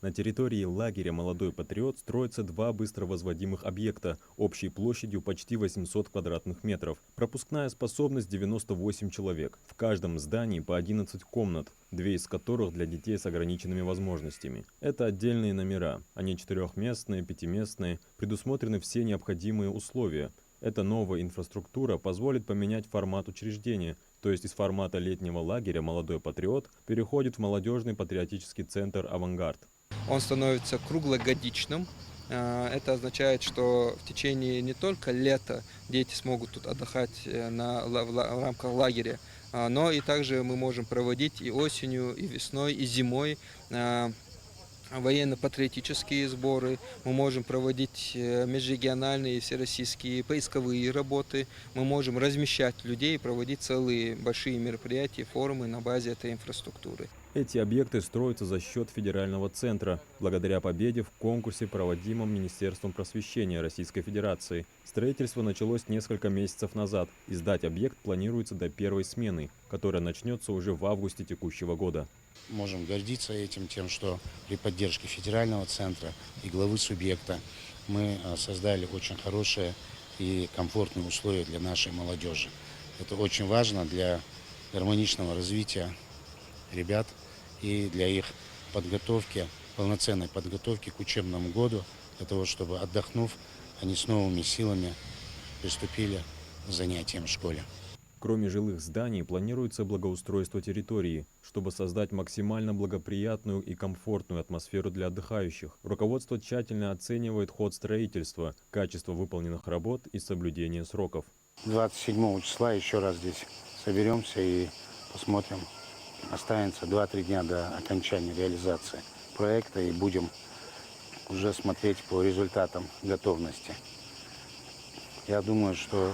На территории лагеря «Молодой патриот» строятся два быстро возводимых объекта общей площадью почти 800 квадратных метров. Пропускная способность 98 человек. В каждом здании по 11 комнат, две из которых для детей с ограниченными возможностями. Это отдельные номера. Они четырехместные, пятиместные. Предусмотрены все необходимые условия. Эта новая инфраструктура позволит поменять формат учреждения, то есть из формата летнего лагеря «Молодой патриот» переходит в молодежный патриотический центр «Авангард». Он становится круглогодичным. Это означает, что в течение не только лета дети смогут тут отдыхать в рамках лагеря, но и также мы можем проводить и осенью, и весной, и зимой военно-патриотические сборы, мы можем проводить межрегиональные и всероссийские поисковые работы, мы можем размещать людей и проводить целые большие мероприятия, форумы на базе этой инфраструктуры. Эти объекты строятся за счет федерального центра, благодаря победе в конкурсе, проводимом Министерством просвещения Российской Федерации. Строительство началось несколько месяцев назад, и сдать объект планируется до первой смены, которая начнется уже в августе текущего года. Можем гордиться этим, тем, что при поддержке федерального центра и главы субъекта мы создали очень хорошие и комфортные условия для нашей молодежи. Это очень важно для гармоничного развития ребят и для их подготовки, полноценной подготовки к учебному году, для того, чтобы, отдохнув, они с новыми силами приступили к занятиям в школе. Кроме жилых зданий, планируется благоустройство территории, чтобы создать максимально благоприятную и комфортную атмосферу для отдыхающих. Руководство тщательно оценивает ход строительства, качество выполненных работ и соблюдение сроков. 27 числа еще раз здесь соберемся и посмотрим. Останется 2-3 дня до окончания реализации проекта и будем уже смотреть по результатам готовности. Я думаю, что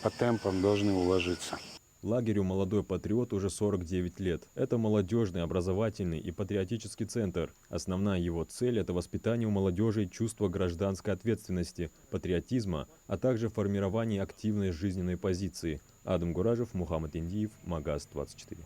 по темпам должны уложиться. Лагерю «Молодой патриот» уже 49 лет. Это молодежный, образовательный и патриотический центр. Основная его цель – это воспитание у молодежи чувства гражданской ответственности, патриотизма, а также формирование активной жизненной позиции. Адам Гуражев, Мухаммад Индиев, Магаз 24.